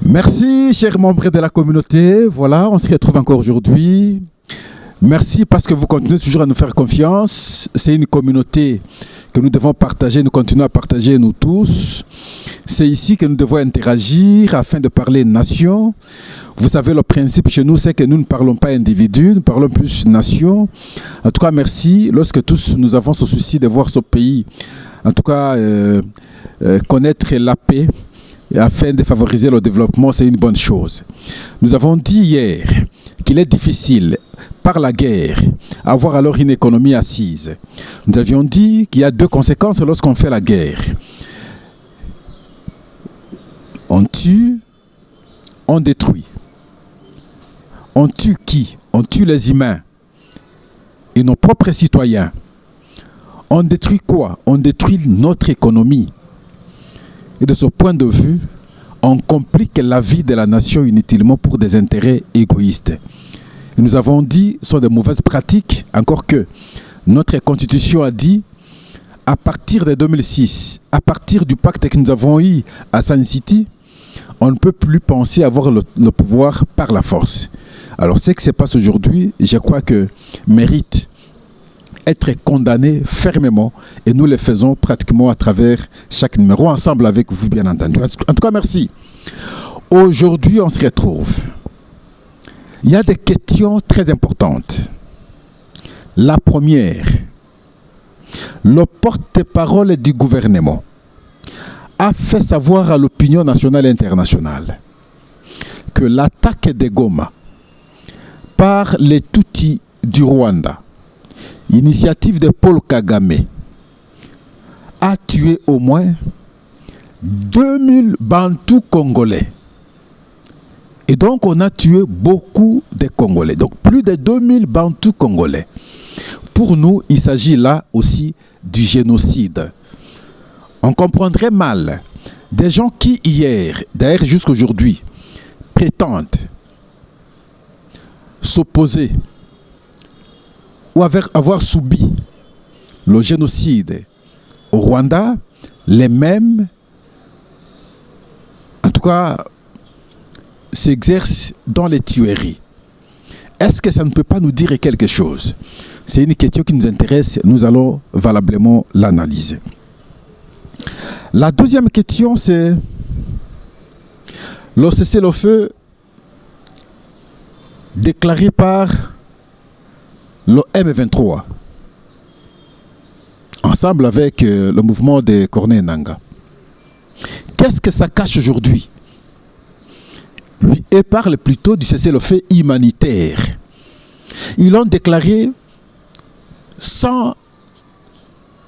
Merci, chers membres de la communauté. Voilà, on se retrouve encore aujourd'hui. Merci parce que vous continuez toujours à nous faire confiance. C'est une communauté que nous devons partager, nous continuons à partager nous tous. C'est ici que nous devons interagir afin de parler nation. Vous savez, le principe chez nous, c'est que nous ne parlons pas individus, nous parlons plus nation. En tout cas, merci. Lorsque tous nous avons ce souci de voir ce pays, en tout cas, connaître la paix, afin de favoriser le développement, c'est une bonne chose. Nous avons dit hier qu'il est difficile, par la guerre, avoir alors une économie assise. Nous avions dit qu'il y a deux conséquences lorsqu'on fait la guerre. On tue, on détruit. On tue qui? On tue les humains et nos propres citoyens. On détruit quoi? On détruit notre économie. Et de ce point de vue, on complique la vie de la nation inutilement pour des intérêts égoïstes. Et nous avons dit, ce sont de mauvaises pratiques, encore que notre constitution a dit, à partir de 2006, à partir du pacte que nous avons eu à Sun City, on ne peut plus penser avoir le pouvoir par la force. Alors ce qui se passe aujourd'hui, je crois que mérite être condamné fermement et nous le faisons pratiquement à travers chaque numéro, ensemble avec vous bien entendu. En tout cas, merci. Aujourd'hui, on se retrouve. Il y a des questions très importantes. La première, le porte-parole du gouvernement a fait savoir à l'opinion nationale et internationale que l'attaque de Goma par les Tutsis du Rwanda, initiative de Paul Kagame, a tué au moins 2000 Bantous congolais. Et donc on a tué beaucoup de Congolais. Donc plus de 2000 Bantous congolais. Pour nous, il s'agit là aussi du génocide. On comprendrait mal des gens qui hier, d'ailleurs jusqu'à aujourd'hui, prétendent s'opposer ou avoir subi le génocide au Rwanda, les mêmes, en tout cas, s'exercent dans les tueries. Est-ce que ça ne peut pas nous dire quelque chose? C'est une question qui nous intéresse, nous allons valablement l'analyser. La deuxième question, c'est le cessez-le-feu déclaré par le M23, ensemble avec le mouvement de Corneille Nangaa. Qu'est-ce que ça cache aujourd'hui? Lui, il parle plutôt du cessez-le-feu humanitaire. Ils l'ont déclaré sans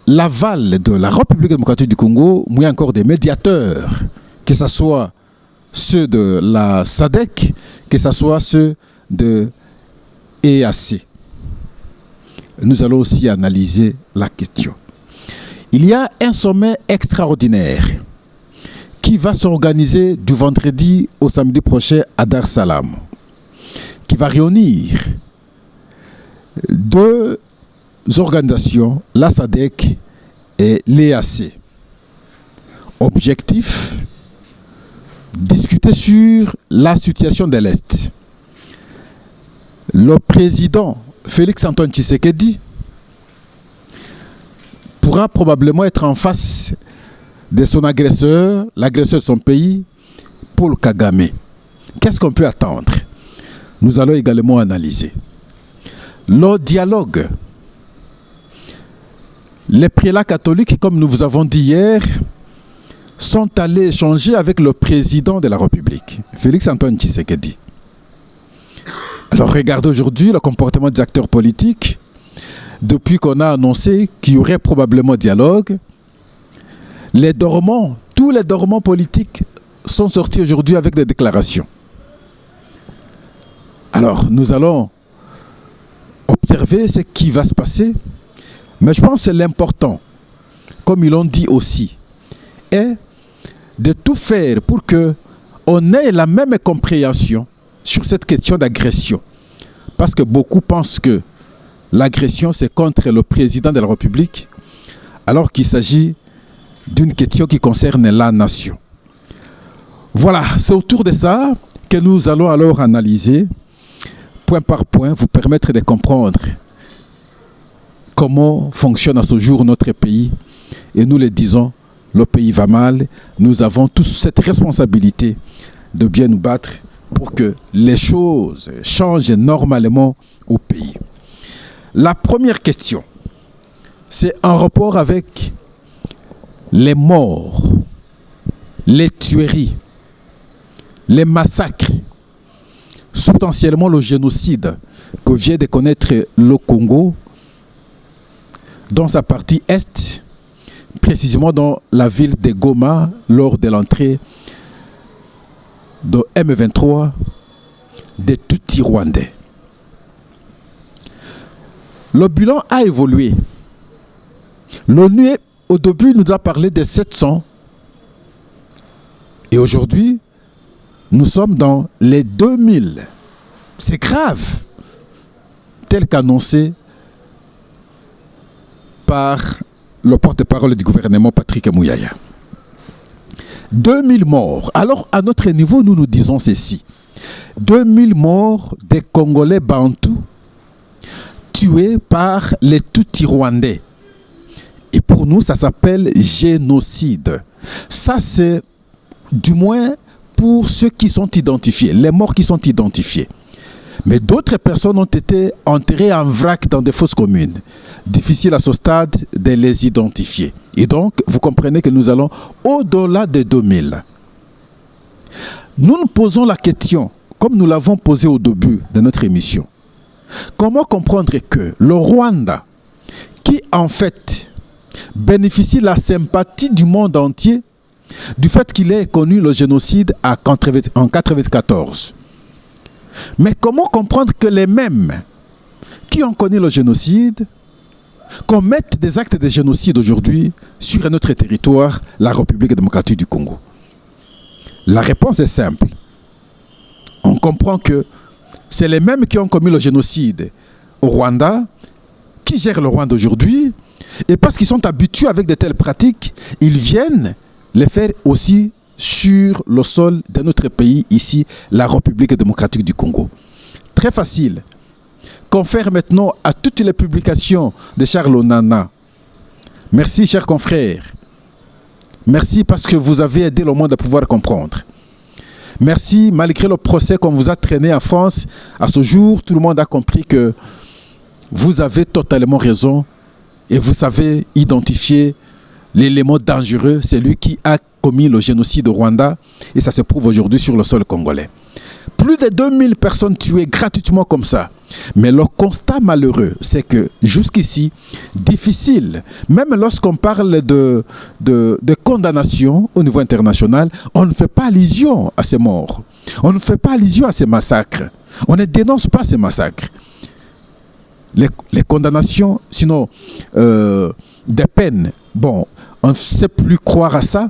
l'aval de la République démocratique du Congo, mais encore des médiateurs, que ce soit ceux de la SADC, que ce soit ceux de EAC. Nous allons aussi analyser la question. Il y a un sommet extraordinaire qui va s'organiser du vendredi au samedi prochain à Dar es Salaam, qui va réunir deux organisations, la SADC et l'EAC. Objectif, discuter sur la situation de l'Est. Le président Félix-Antoine Tshisekedi pourra probablement être en face de son agresseur, l'agresseur de son pays, Paul Kagame. Qu'est-ce qu'on peut attendre? Nous allons également analyser le dialogue. Les prélats catholiques, comme nous vous avons dit hier, sont allés échanger avec le président de la République, Félix-Antoine Tshisekedi. Alors regardez aujourd'hui le comportement des acteurs politiques depuis qu'on a annoncé qu'il y aurait probablement dialogue. Les dormants, tous les dormants politiques sont sortis aujourd'hui avec des déclarations. Alors nous allons observer ce qui va se passer, mais je pense que l'important, comme ils l'ont dit aussi, est de tout faire pour qu'on ait la même compréhension sur cette question d'agression. Parce que beaucoup pensent que l'agression, c'est contre le président de la République, alors qu'il s'agit d'une question qui concerne la nation. Voilà, c'est autour de ça que nous allons alors analyser, point par point, vous permettre de comprendre comment fonctionne à ce jour notre pays. Et nous le disons, le pays va mal. Nous avons tous cette responsabilité de bien nous battre pour que les choses changent normalement au pays. La première question, c'est en rapport avec les morts, les tueries, les massacres, substantiellement le génocide que vient de connaître le Congo dans sa partie est, précisément dans la ville de Goma, lors de l'entrée de M23 des Tutsis rwandais. Le bilan a évolué. L'ONU, au début, nous a parlé de 700. Et aujourd'hui, nous sommes dans les 2000. C'est grave, tel qu'annoncé par le porte-parole du gouvernement, Patrick Mouyaya. 2000 morts. Alors, à notre niveau, nous nous disons ceci. 2000 morts des Congolais bantous tués par les Tutsis rwandais. Et pour nous, ça s'appelle génocide. Ça, c'est du moins pour ceux qui sont identifiés, les morts qui sont identifiés. Mais d'autres personnes ont été enterrées en vrac dans des fosses communes. Difficile à ce stade de les identifier. Et donc, vous comprenez que nous allons au-delà des 2000. Nous nous posons la question, comme nous l'avons posé au début de notre émission. Comment comprendre que le Rwanda, qui en fait bénéficie de la sympathie du monde entier, du fait qu'il ait connu le génocide en 1994. Mais comment comprendre que les mêmes qui ont connu le génocide commettent des actes de génocide aujourd'hui sur notre territoire, la République démocratique du Congo? La réponse est simple. On comprend que c'est les mêmes qui ont commis le génocide au Rwanda, qui gèrent le Rwanda aujourd'hui, et parce qu'ils sont habitués avec de telles pratiques, ils viennent les faire aussi sur le sol de notre pays, ici, la République démocratique du Congo. Très facile. Confère maintenant à toutes les publications de Charles Onana. Merci, chers confrères. Merci parce que vous avez aidé le monde à pouvoir comprendre. Merci, malgré le procès qu'on vous a traîné en France, à ce jour, tout le monde a compris que vous avez totalement raison et vous savez identifier l'élément dangereux, c'est lui qui a commis le génocide au Rwanda, et ça se prouve aujourd'hui sur le sol congolais. Plus de 2000 personnes tuées gratuitement comme ça. Mais le constat malheureux, c'est que jusqu'ici, difficile, même lorsqu'on parle de condamnation au niveau international, on ne fait pas allusion à ces morts. On ne fait pas allusion à ces massacres. On ne dénonce pas ces massacres. Les condamnations, sinon des peines, bon, on ne sait plus croire à ça,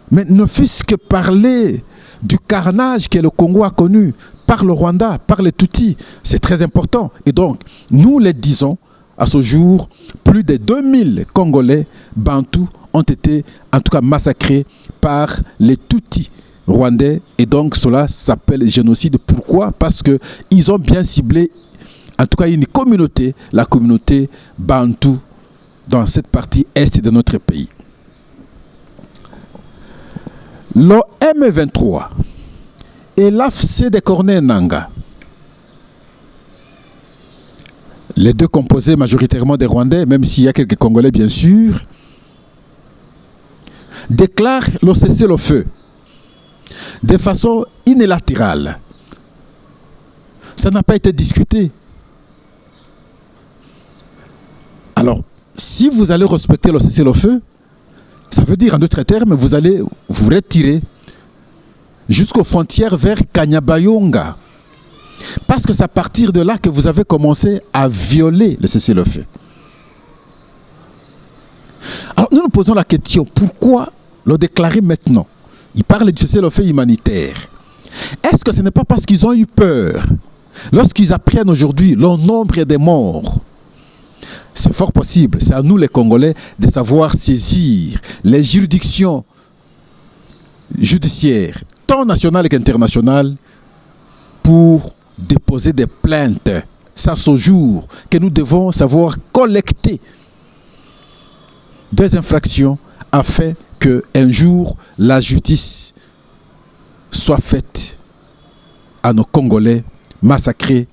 mais ne fût-ce que parler du carnage que le Congo a connu par le Rwanda, par les Tutsis, c'est très important. Et donc, nous les disons, à ce jour, plus de 2000 Congolais bantous ont été, en tout cas, massacrés par les Tutsis rwandais. Et donc, cela s'appelle génocide. Pourquoi? Parce qu'ils ont bien ciblé, en tout cas, une communauté, la communauté bantou, dans cette partie est de notre pays. Le M23 et l'AFC de Corneille Nangaa, les deux composés majoritairement des Rwandais, même s'il y a quelques Congolais bien sûr, déclarent le cessez-le-feu de façon unilatérale. Ça n'a pas été discuté. Alors, si vous allez respecter le cessez-le-feu, ça veut dire en d'autres termes, vous allez vous retirer jusqu'aux frontières vers Kanyabayonga. Parce que c'est à partir de là que vous avez commencé à violer le cessez-le-feu. Alors nous nous posons la question, pourquoi le déclarer maintenant? Ils parlent du cessez-le-feu humanitaire. Est-ce que ce n'est pas parce qu'ils ont eu peur lorsqu'ils apprennent aujourd'hui le nombre des morts? C'est fort possible. C'est à nous les Congolais de savoir saisir les juridictions judiciaires, tant nationales qu'internationales, pour déposer des plaintes. C'est à ce jour que nous devons savoir collecter des infractions afin qu'un jour la justice soit faite à nos Congolais massacrés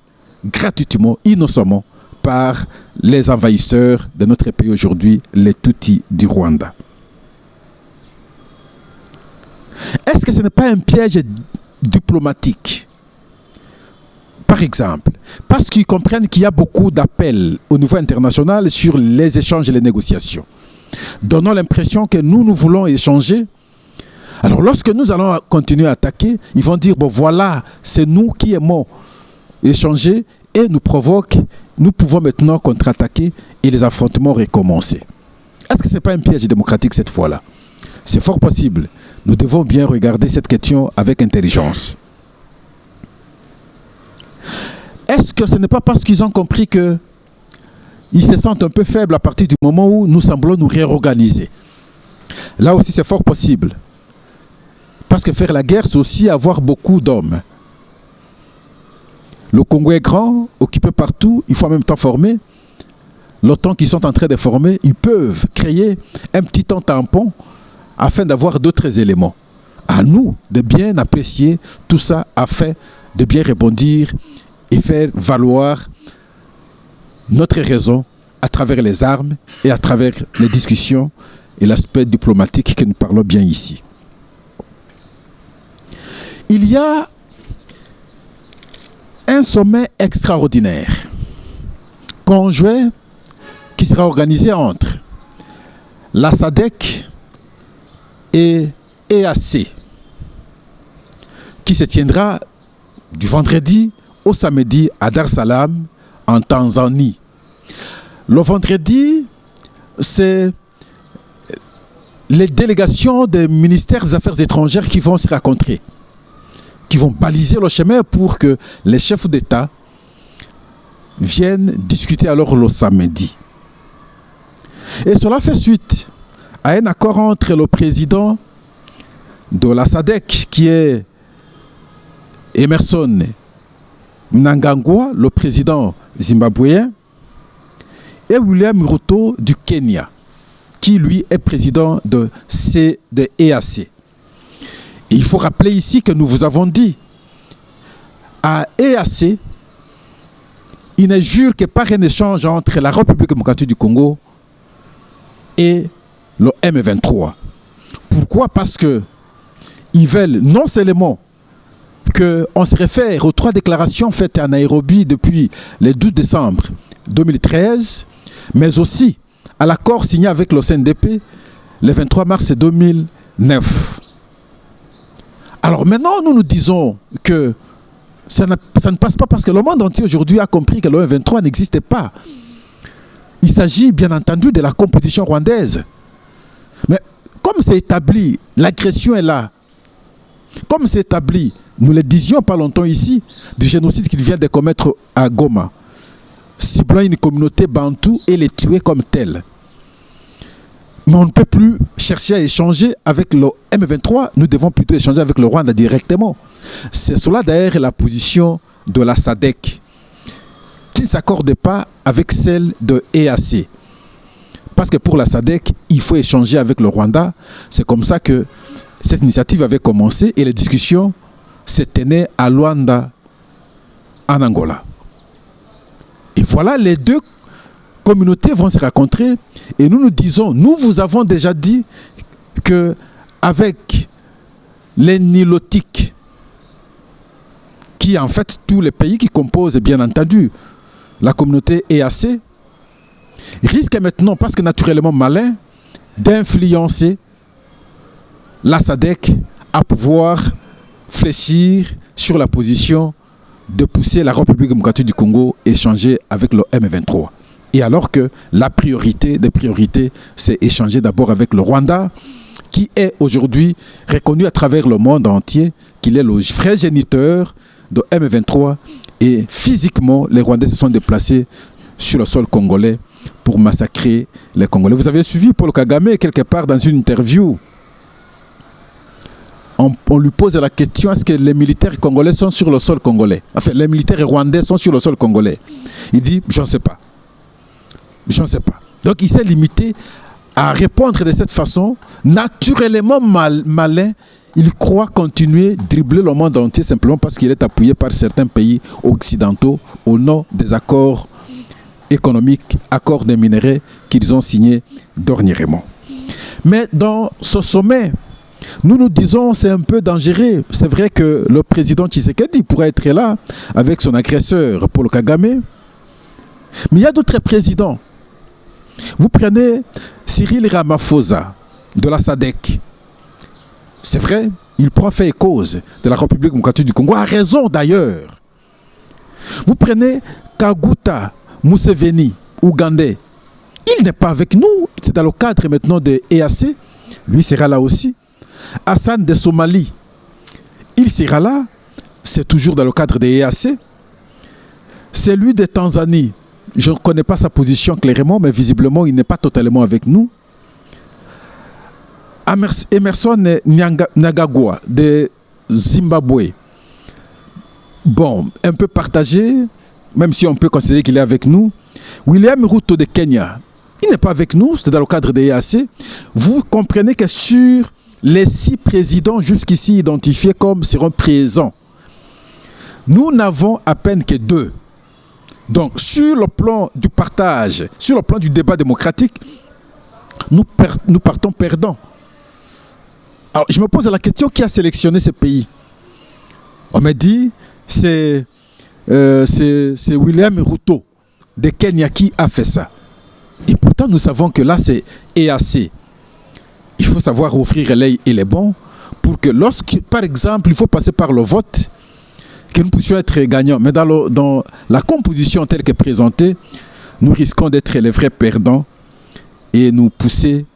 gratuitement, innocemment, par les envahisseurs de notre pays aujourd'hui, les Tutsis du Rwanda. Est-ce que ce n'est pas un piège diplomatique? Par exemple, parce qu'ils comprennent qu'il y a beaucoup d'appels au niveau international sur les échanges et les négociations. Donnons l'impression que nous voulons échanger. Alors lorsque nous allons continuer à attaquer, ils vont dire, bon voilà, c'est nous qui aimons échanger et nous provoquent. Nous pouvons maintenant contre-attaquer et les affrontements recommencer. Est-ce que ce n'est pas un piège démocratique cette fois-là? C'est fort possible. Nous devons bien regarder cette question avec intelligence. Est-ce que ce n'est pas parce qu'ils ont compris qu'ils se sentent un peu faibles à partir du moment où nous semblons nous réorganiser? Là aussi, c'est fort possible. Parce que faire la guerre, c'est aussi avoir beaucoup d'hommes. Le Congo est grand, occupé partout, il faut en même temps former. L'OTAN qu'ils sont en train de former, ils peuvent créer un petit temps tampon afin d'avoir d'autres éléments. À nous de bien apprécier tout ça afin de bien rebondir et faire valoir notre raison à travers les armes et à travers les discussions et l'aspect diplomatique que nous parlons bien ici. Il y a un sommet extraordinaire, conjoint, qui sera organisé entre la SADC et EAC, qui se tiendra du vendredi au samedi à Dar es Salaam, en Tanzanie. Le vendredi, c'est les délégations des ministères des Affaires étrangères qui vont se rencontrer, qui vont baliser le chemin pour que les chefs d'État viennent discuter alors le samedi. Et cela fait suite à un accord entre le président de la SADC, qui est Emerson Mnangagwa, le président zimbabwéen, et William Ruto du Kenya, qui lui est président de EAC. Et il faut rappeler ici que nous vous avons dit, à EAC, il ne jure que par un échange entre la République démocratique du Congo et le M23. Pourquoi? Parce que ils veulent non seulement qu'on se réfère aux 3 déclarations faites à Nairobi depuis le 12 décembre 2013, mais aussi à l'accord signé avec le CNDP le 23 mars 2009. Alors maintenant, nous disons que ça ne passe pas parce que le monde entier aujourd'hui a compris que le M23 n'existait pas. Il s'agit bien entendu de la composition rwandaise. Mais comme c'est établi, l'agression est là. Comme c'est établi, nous le disions pas longtemps ici, du génocide qu'il vient de commettre à Goma, ciblant une communauté bantoue et les tuer comme telle. Mais on ne peut plus chercher à échanger avec le M23, nous devons plutôt échanger avec le Rwanda directement. C'est cela d'ailleurs la position de la SADC, qui ne s'accorde pas avec celle de EAC. Parce que pour la SADC, il faut échanger avec le Rwanda. C'est comme ça que cette initiative avait commencé et les discussions se tenaient à Luanda, en Angola. Et voilà, les deux communautés vont se rencontrer et nous nous disons, nous vous avons déjà dit que avec les nilotiques, qui en fait tous les pays qui composent bien entendu la communauté EAC, risquent maintenant, parce que naturellement malin, d'influencer la SADC à pouvoir fléchir sur la position de pousser la République démocratique du Congo échanger avec le M23. Et alors que la priorité des priorités, c'est échanger d'abord avec le Rwanda, qui est aujourd'hui reconnu à travers le monde entier qu'il est le vrai géniteur de M23. Et physiquement, les Rwandais se sont déplacés sur le sol congolais pour massacrer les Congolais. Vous avez suivi Paul Kagame quelque part dans une interview on lui pose la question, est-ce que les militaires congolais sont sur le sol congolais? Enfin, les militaires rwandais sont sur le sol congolais. Il dit, je ne sais pas. Je ne sais pas. Donc, il s'est limité à répondre de cette façon, naturellement malin. Il croit continuer à dribbler le monde entier simplement parce qu'il est appuyé par certains pays occidentaux au nom des accords économiques, accords des minéraux qu'ils ont signés dernièrement. Mais dans ce sommet, nous nous disons c'est un peu dangereux. C'est vrai que le président Tshisekedi pourrait être là avec son agresseur Paul Kagame. Mais il y a d'autres présidents. Vous prenez Cyril Ramaphosa de la SADC. C'est vrai, il prend fait et cause de la République démocratique du Congo, a raison d'ailleurs. Vous prenez Kaguta Museveni, ougandais. Il n'est pas avec nous, c'est dans le cadre maintenant de EAC. Lui sera là aussi. Hassan de Somalie, il sera là, c'est toujours dans le cadre de EAC. Celui de Tanzanie, je ne connais pas sa position clairement, mais visiblement il n'est pas totalement avec nous. Emerson Mnangagwa de Zimbabwe. Bon, un peu partagé, même si on peut considérer qu'il est avec nous. William Ruto de Kenya, il n'est pas avec nous, c'est dans le cadre de EAC. Vous comprenez que sur les 6 présidents jusqu'ici identifiés comme seront présents, nous n'avons à peine que 2. Donc, sur le plan du partage, sur le plan du débat démocratique, nous partons perdants. Alors, je me pose la question, qui a sélectionné ce pays? On m'a dit, c'est William Ruto de Kenya qui a fait ça. Et pourtant, nous savons que là, c'est EAC. Il faut savoir offrir l'œil et les bons pour que lorsque, par exemple, il faut passer par le vote, que nous puissions être gagnants. Mais dans la composition telle que présentée, nous risquons d'être les vrais perdants et nous pousser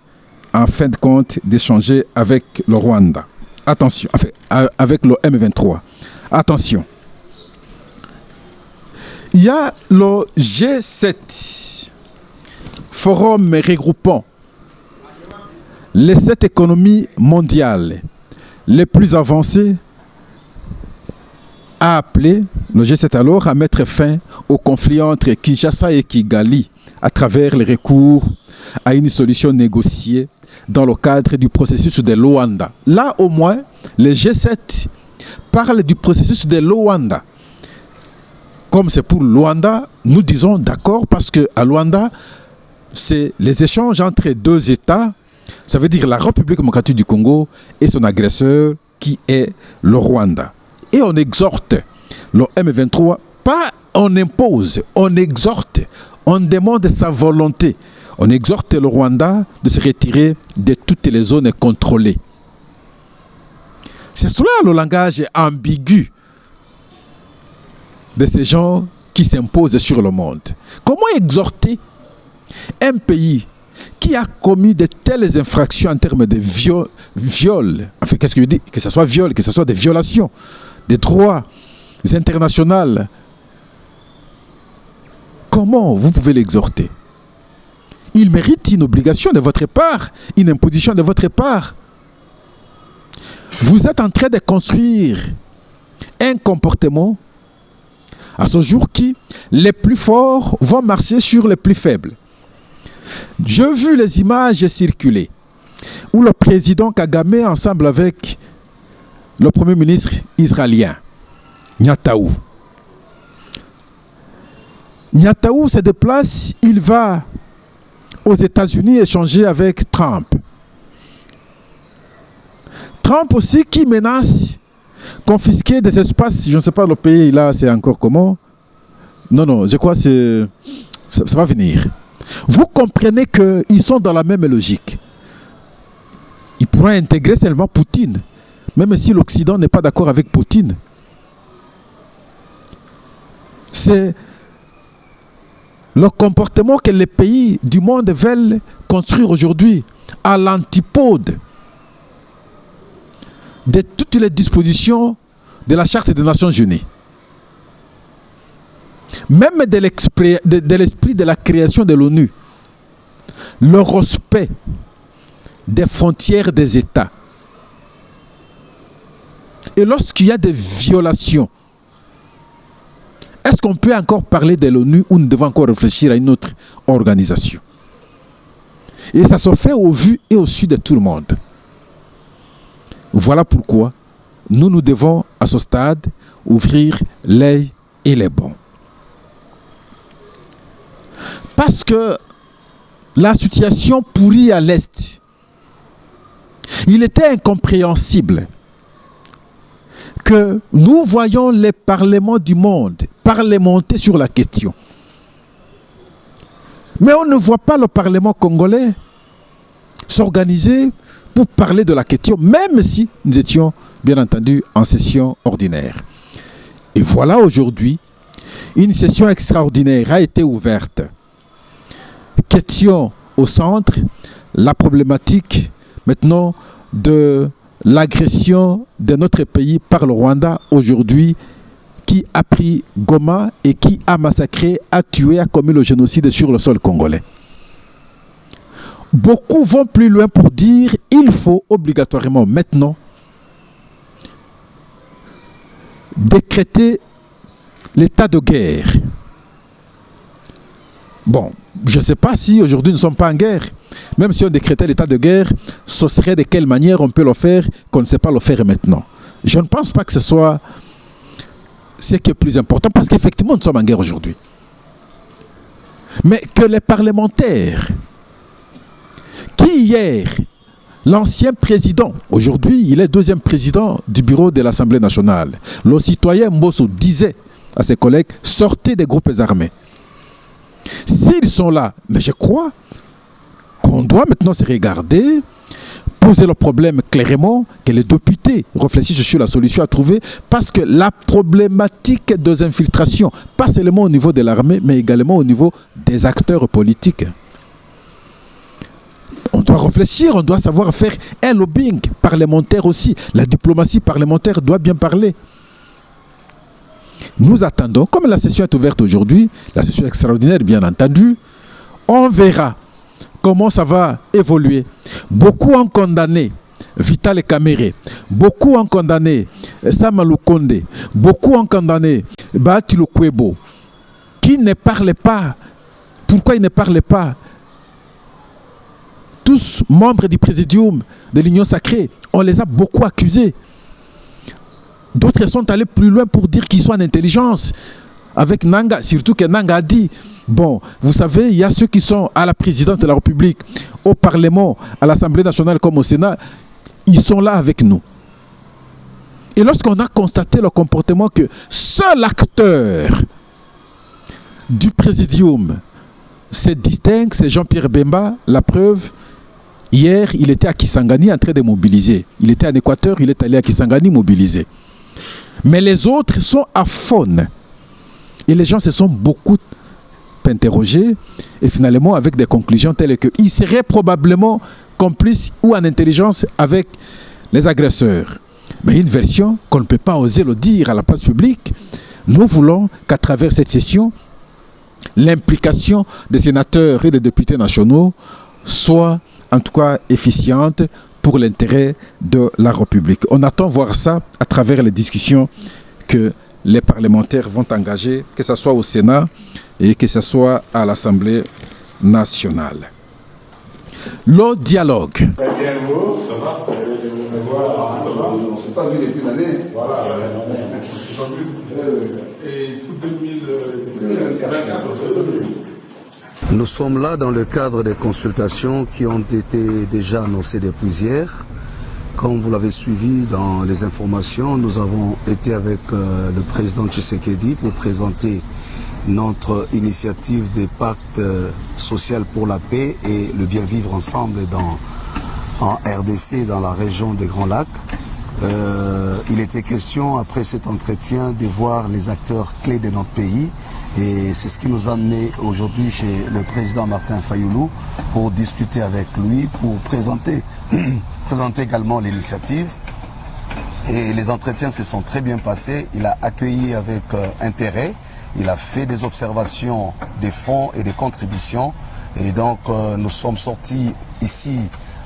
en fin de compte d'échanger avec le Rwanda. Attention, enfin, avec le M23. Attention. Il y a le G7, forum regroupant les 7 économies mondiales les plus avancées, a appelé le G7 alors à mettre fin au conflit entre Kinshasa et Kigali à travers le recours à une solution négociée dans le cadre du processus de Luanda. Là, au moins, le G7 parle du processus de Luanda. Comme c'est pour Luanda, nous disons d'accord parce qu'à Luanda, c'est les échanges entre 2 États, ça veut dire la République démocratique du Congo et son agresseur qui est le Rwanda. Et on exhorte le M23, pas on impose, on exhorte, on demande sa volonté. On exhorte le Rwanda de se retirer de toutes les zones contrôlées. C'est cela le langage ambigu de ces gens qui s'imposent sur le monde. Comment exhorter un pays qui a commis de telles infractions en termes de viol, enfin, qu'est-ce que je dis? Que ce soit viol, que ce soit des violations des droits internationaux. Comment vous pouvez l'exhorter? Il mérite une obligation de votre part, une imposition de votre part. Vous êtes en train de construire un comportement à ce jour qui, les plus forts vont marcher sur les plus faibles. J'ai vu les images circuler où le président Kagame, ensemble avec le premier ministre israélien, Netanyahou. Netanyahou se déplace, il va aux États-Unis échanger avec Trump. Trump aussi qui menace confisquer des espaces, je ne sais pas le pays là c'est encore comment. Non, je crois que ça va venir. Vous comprenez qu'ils sont dans la même logique. Ils pourraient intégrer seulement Poutine, même si l'Occident n'est pas d'accord avec Poutine. C'est le comportement que les pays du monde veulent construire aujourd'hui, à l'antipode de toutes les dispositions de la Charte des Nations Unies. Même de l'esprit de la création de l'ONU, le respect des frontières des États. Et lorsqu'il y a des violations, est-ce qu'on peut encore parler de l'ONU ou nous devons encore réfléchir à une autre organisation? Et ça se fait au vu et au su de tout le monde. Voilà pourquoi nous devons, à ce stade, ouvrir l'œil et les bons. Parce que la situation pourrit à l'Est, il était incompréhensible que nous voyons les parlements du monde parlementer sur la question. Mais on ne voit pas le Parlement congolais s'organiser pour parler de la question, même si nous étions, bien entendu, en session ordinaire. Et voilà aujourd'hui, une session extraordinaire a été ouverte. Question au centre, la problématique maintenant de l'agression de notre pays par le Rwanda aujourd'hui, qui a pris Goma et qui a massacré, a tué, a commis le génocide sur le sol congolais. Beaucoup vont plus loin pour dire qu'il faut obligatoirement maintenant décréter l'état de guerre. Bon, je ne sais pas si aujourd'hui nous ne sommes pas en guerre. Même si on décrétait l'état de guerre, ce serait de quelle manière on peut le faire qu'on ne sait pas le faire maintenant. Je ne pense pas que ce soit ce qui est plus important, parce qu'effectivement nous sommes en guerre aujourd'hui. Mais que les parlementaires, qui hier, l'ancien président, aujourd'hui il est deuxième président du bureau de l'Assemblée nationale, le citoyen Mbosso disait à ses collègues, sortez des groupes armés. S'ils sont là, mais je crois qu'on doit maintenant se regarder, poser le problème clairement, que les députés réfléchissent sur la solution à trouver, parce que la problématique des infiltrations, pas seulement au niveau de l'armée, mais également au niveau des acteurs politiques. On doit réfléchir, on doit savoir faire un lobbying parlementaire aussi. La diplomatie parlementaire doit bien parler. Nous attendons, comme la session est ouverte aujourd'hui, la session extraordinaire bien entendu, on verra comment ça va évoluer. Beaucoup ont condamné Vital Kamerhe, beaucoup ont condamné Sam Lukonde, beaucoup ont condamné Bahati Lukwebo, qui ne parlait pas. Pourquoi ils ne parlaient pas? Tous membres du présidium de l'Union sacrée, on les a beaucoup accusés. D'autres sont allés plus loin pour dire qu'ils sont en intelligence avec Nanga, surtout que Nanga a dit, bon, vous savez, il y a ceux qui sont à la présidence de la République, au Parlement, à l'Assemblée nationale comme au Sénat, ils sont là avec nous. Et lorsqu'on a constaté le comportement que seul acteur du présidium se distingue, c'est Jean-Pierre Bemba, la preuve, hier, il était à Kisangani en train de mobiliser. Il était en Équateur, il est allé à Kisangani mobiliser. Mais les autres sont à faune. Et les gens se sont beaucoup interrogés et finalement avec des conclusions telles qu'ils seraient probablement complices ou en intelligence avec les agresseurs. Mais une version qu'on ne peut pas oser le dire à la place publique. Nous voulons qu'à travers cette session, l'implication des sénateurs et des députés nationaux soit en tout cas efficiente pour l'intérêt de la République. On attend voir ça à travers les discussions que les parlementaires vont engager, que ce soit au Sénat et que ce soit à l'Assemblée nationale. Le dialogue. Très bien, vous, ça va? On ne s'est pas vu depuis l'année. Voilà, et tout 2024. Nous sommes là dans le cadre des consultations qui ont été déjà annoncées depuis hier. Comme vous l'avez suivi dans les informations, nous avons été avec le président Tshisekedi pour présenter notre initiative des pactes social pour la paix et le bien vivre ensemble en RDC, dans la région des Grands Lacs. Il était question, après cet entretien, de voir les acteurs clés de notre pays. Et c'est ce qui nous a amené aujourd'hui chez le président Martin Fayoulou pour discuter avec lui, pour présenter également l'initiative. Et les entretiens se sont très bien passés. Il a accueilli avec intérêt. Il a fait des observations des fonds et des contributions. Et donc nous sommes sortis ici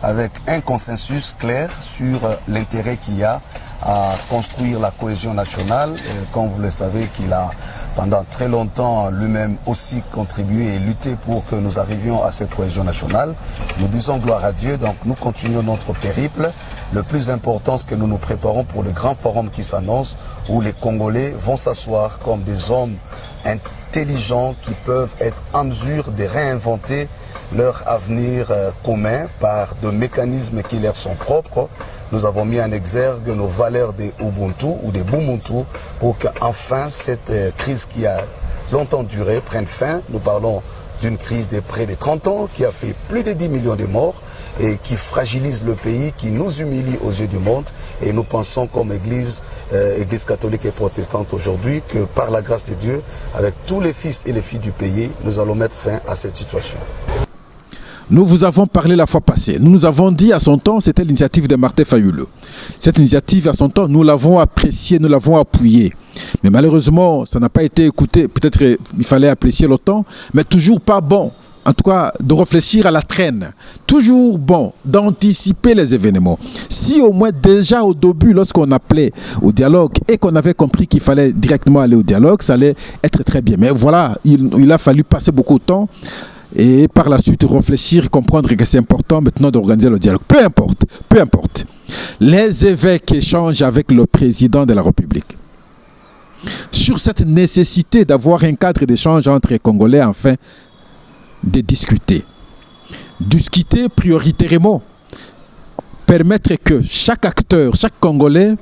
avec un consensus clair sur l'intérêt qu'il y a à construire la cohésion nationale. Comme vous le savez, qu'il a pendant très longtemps lui-même aussi contribué et lutté pour que nous arrivions à cette cohésion nationale. Nous disons gloire à Dieu, donc nous continuons notre périple. Le plus important, c'est que nous nous préparons pour le grand forum qui s'annonce, où les Congolais vont s'asseoir comme des hommes intelligents qui peuvent être en mesure de réinventer leur avenir commun par des mécanismes qui leur sont propres. Nous avons mis en exergue nos valeurs des Ubuntu ou des Bumuntu pour qu'enfin cette crise qui a longtemps duré prenne fin. Nous parlons d'une crise de près de 30 ans qui a fait plus de 10 millions de morts et qui fragilise le pays, qui nous humilie aux yeux du monde. Et nous pensons comme Église catholique et protestante aujourd'hui que par la grâce de Dieu, avec tous les fils et les filles du pays, nous allons mettre fin à cette situation. Nous vous avons parlé la fois passée. Nous nous avons dit à son temps, c'était l'initiative de Martin Fayulu. Cette initiative, à son temps, nous l'avons appréciée, nous l'avons appuyée. Mais malheureusement, ça n'a pas été écouté. Peut-être il fallait apprécier le temps, mais toujours pas bon. En tout cas, de réfléchir à la traîne. Toujours bon d'anticiper les événements. Si au moins déjà au début, lorsqu'on appelait au dialogue et qu'on avait compris qu'il fallait directement aller au dialogue, ça allait être très bien. Mais voilà, il a fallu passer beaucoup de temps. Et par la suite réfléchir, comprendre que c'est important maintenant d'organiser le dialogue. Peu importe. Les évêques échangent avec le président de la République sur cette nécessité d'avoir un cadre d'échange entre les Congolais afin de discuter. Discuter prioritairement. Permettre que chaque acteur, chaque Congolais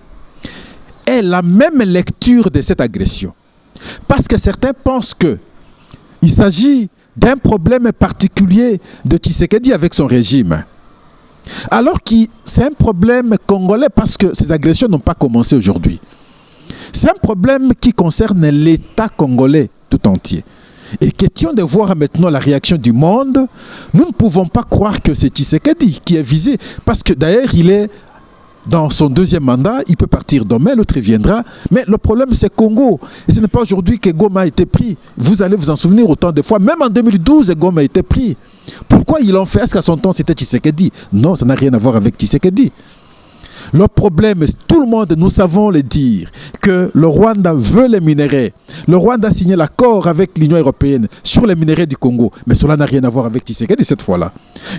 ait la même lecture de cette agression. Parce que certains pensent qu'il s'agit d'un problème particulier de Tshisekedi avec son régime. Alors que c'est un problème congolais parce que ces agressions n'ont pas commencé aujourd'hui. C'est un problème qui concerne l'État congolais tout entier. Et question de voir maintenant la réaction du monde, nous ne pouvons pas croire que c'est Tshisekedi qui est visé. Parce que d'ailleurs, il est dans son deuxième mandat, il peut partir demain, l'autre viendra. Mais le problème, c'est Congo. Et ce n'est pas aujourd'hui que Goma a été pris. Vous allez vous en souvenir autant de fois. Même en 2012, Goma a été pris. Pourquoi ils l'ont fait? Est-ce qu'à son temps, c'était Tshisekedi? Non, ça n'a rien à voir avec Tshisekedi. Le problème, tout le monde, nous savons le dire, que le Rwanda veut les minéraux. Le Rwanda a signé l'accord avec l'Union européenne sur les minéraux du Congo. Mais cela n'a rien à voir avec Tshisekedi cette fois-là.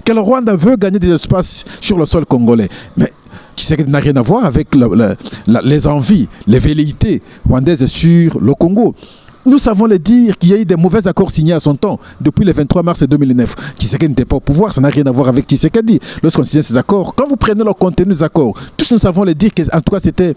Que le Rwanda veut gagner des espaces sur le sol congolais. Mais Tshisekedi n'a rien à voir avec les envies, les velléités rwandaises sur le Congo. Nous savons le dire qu'il y a eu des mauvais accords signés à son temps, depuis le 23 mars 2009. Tshisekedi n'était pas au pouvoir, ça n'a rien à voir avec Tshisekedi. Lorsqu'on signait ces accords, quand vous prenez le contenu des accords, tous nous savons le dire qu'en tout cas c'était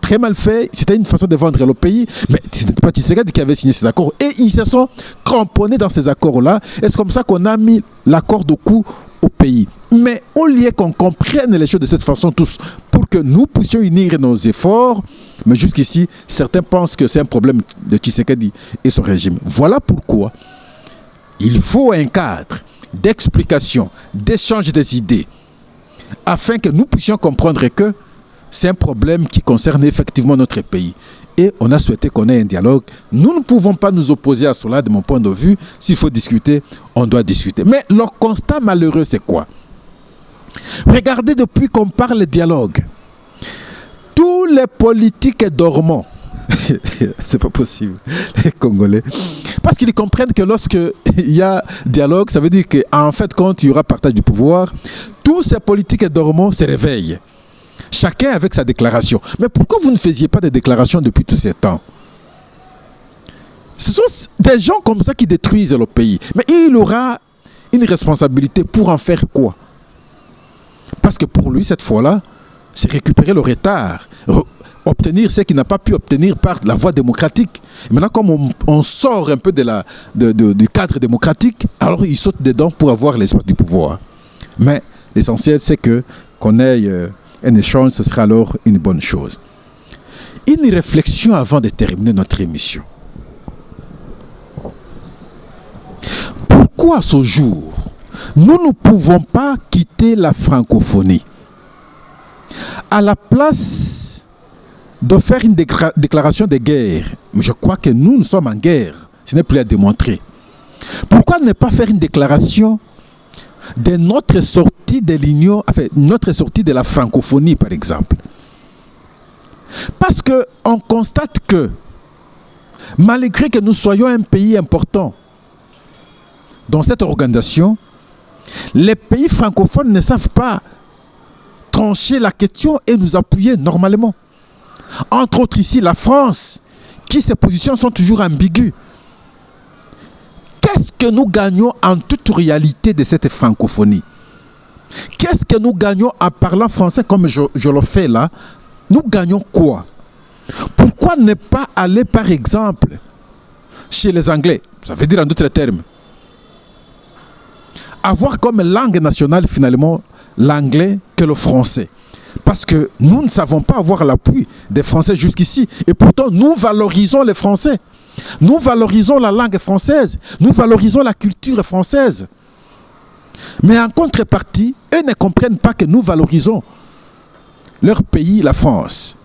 très mal fait, c'était une façon de vendre le pays, mais ce n'était pas Tshisekedi qui avait signé ces accords. Et ils se sont cramponnés dans ces accords-là, et c'est comme ça qu'on a mis l'accord de coup au pays. Mais au lieu qu'on comprenne les choses de cette façon tous, pour que nous puissions unir nos efforts, mais jusqu'ici, certains pensent que c'est un problème de Tshisekedi et son régime. Voilà pourquoi il faut un cadre d'explication, d'échange des idées, afin que nous puissions comprendre que c'est un problème qui concerne effectivement notre pays. Et on a souhaité qu'on ait un dialogue. Nous ne pouvons pas nous opposer à cela de mon point de vue. S'il faut discuter, on doit discuter. Mais le constat malheureux, c'est quoi? Regardez, depuis qu'on parle de dialogue, tous les politiques dormants, c'est pas possible, les Congolais, parce qu'ils comprennent que lorsqu'il y a dialogue, ça veut dire qu'en fait, quand il y aura partage du pouvoir, tous ces politiques dormants se réveillent. Chacun avec sa déclaration. Mais pourquoi vous ne faisiez pas de déclarations depuis tous ces temps? Ce sont des gens comme ça qui détruisent le pays. Mais il aura une responsabilité pour en faire quoi? Parce que pour lui, cette fois-là, c'est récupérer le retard, obtenir ce qu'il n'a pas pu obtenir par la voie démocratique. Et maintenant, comme on sort un peu du cadre démocratique, alors il saute dedans pour avoir l'espace du pouvoir. Mais l'essentiel, c'est qu'on ait un échange, ce sera alors une bonne chose. Une réflexion avant de terminer notre émission. Pourquoi à ce jour, nous ne pouvons pas quitter la francophonie? À la place de faire une déclaration de guerre, mais je crois que nous sommes en guerre, ce n'est plus à démontrer. Pourquoi ne pas faire une déclaration de notre sortie de l'Union, enfin, notre sortie de la francophonie, par exemple? Parce qu'on constate que, malgré que nous soyons un pays important dans cette organisation, les pays francophones ne savent pas trancher la question et nous appuyer normalement. Entre autres ici, la France, qui ses positions sont toujours ambiguës. Qu'est-ce que nous gagnons en toute réalité de cette francophonie? Qu'est-ce que nous gagnons en parlant français comme je le fais là? Nous gagnons quoi? Pourquoi ne pas aller par exemple chez les Anglais? Ça veut dire en d'autres termes, avoir comme langue nationale finalement l'anglais que le français. Parce que nous ne savons pas avoir l'appui des Français jusqu'ici. Et pourtant, nous valorisons les Français. Nous valorisons la langue française. Nous valorisons la culture française. Mais en contrepartie, eux ne comprennent pas que nous valorisons leur pays, la France.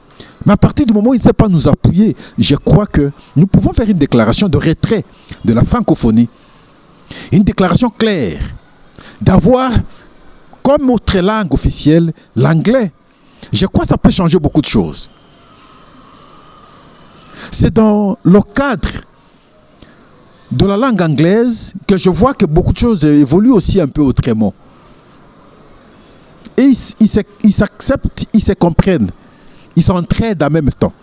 Mais à partir du moment où ils ne savent pas nous appuyer, je crois que nous pouvons faire une déclaration de retrait de la francophonie. Une déclaration claire d'avoir comme autre langue officielle l'anglais. Je crois que ça peut changer beaucoup de choses. C'est dans le cadre de la langue anglaise que je vois que beaucoup de choses évoluent aussi un peu autrement. Et ils s'acceptent, ils se comprennent, ils s'entraident en même temps.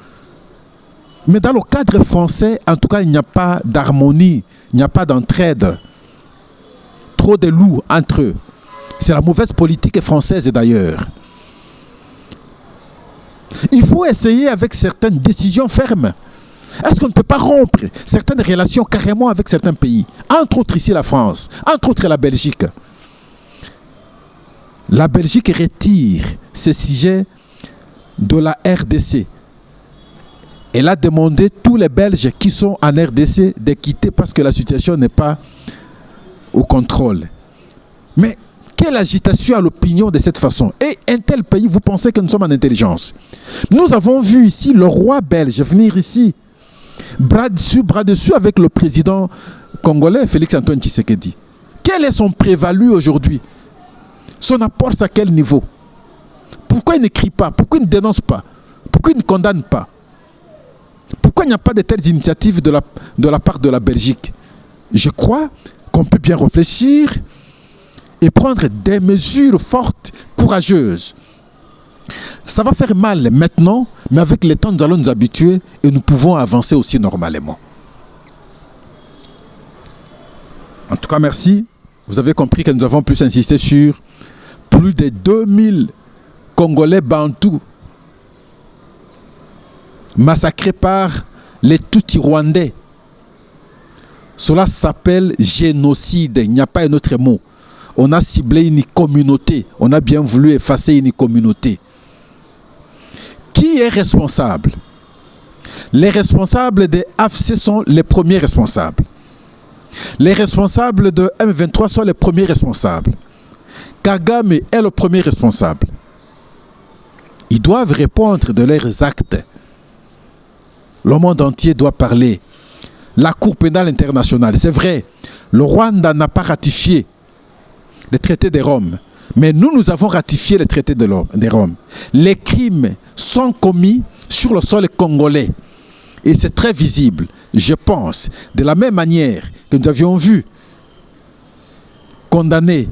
Mais dans le cadre français, en tout cas, il n'y a pas d'harmonie, il n'y a pas d'entraide. Trop de loups entre eux. C'est la mauvaise politique française d'ailleurs. Il faut essayer avec certaines décisions fermes. Est-ce qu'on ne peut pas rompre certaines relations carrément avec certains pays? Entre autres ici la France, entre autres la Belgique. La Belgique retire ce sujet de la RDC. Elle a demandé tous les Belges qui sont en RDC de quitter parce que la situation n'est pas au contrôle. Mais quelle agitation à l'opinion de cette façon? Et un tel pays, vous pensez que nous sommes en intelligence? Nous avons vu ici le roi belge venir ici, bras dessus avec le président congolais, Félix-Antoine Tshisekedi. Quel est son prévalu aujourd'hui? Son apport, c'est à quel niveau? Pourquoi il n'écrit pas? Pourquoi il ne dénonce pas? Pourquoi il ne condamne pas? Pourquoi il n'y a pas de telles initiatives de la part de la Belgique? Je crois qu'on peut bien réfléchir et prendre des mesures fortes, courageuses. Ça va faire mal maintenant, mais avec le temps, nous allons nous habituer et nous pouvons avancer aussi normalement. En tout cas, merci. Vous avez compris que nous avons pu insister sur plus de 2000 Congolais bantous massacrés par les Tutsis rwandais. Cela s'appelle génocide. Il n'y a pas un autre mot. On a ciblé une communauté. On a bien voulu effacer une communauté. Qui est responsable? Les responsables des AFC sont les premiers responsables. Les responsables de M23 sont les premiers responsables. Kagame est le premier responsable. Ils doivent répondre de leurs actes. Le monde entier doit parler. La Cour pénale internationale, c'est vrai, le Rwanda n'a pas ratifié le traité de Rome. Mais nous avons ratifié le traité de Rome. Les crimes sont commis sur le sol congolais. Et c'est très visible. Je pense, de la même manière que nous avions vu condamner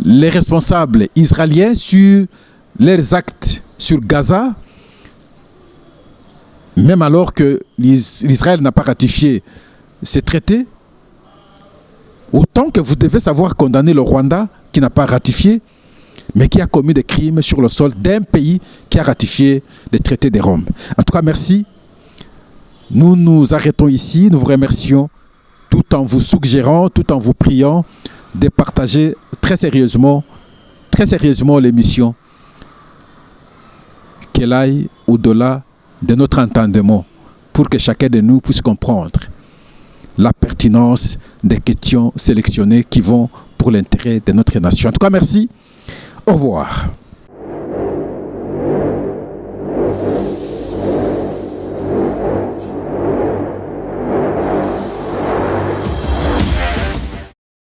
les responsables israéliens sur leurs actes sur Gaza, même alors que l'Israël n'a pas ratifié ces traités, autant que vous devez savoir condamner le Rwanda qui n'a pas ratifié, mais qui a commis des crimes sur le sol d'un pays qui a ratifié le traité de Rome. En tout cas, merci. Nous nous arrêtons ici. Nous vous remercions tout en vous suggérant, tout en vous priant de partager très sérieusement l'émission. Qu'elle aille au-delà de notre entendement pour que chacun de nous puisse comprendre la pertinence des questions sélectionnées qui vont pour l'intérêt de notre nation. En tout cas, merci. Au revoir.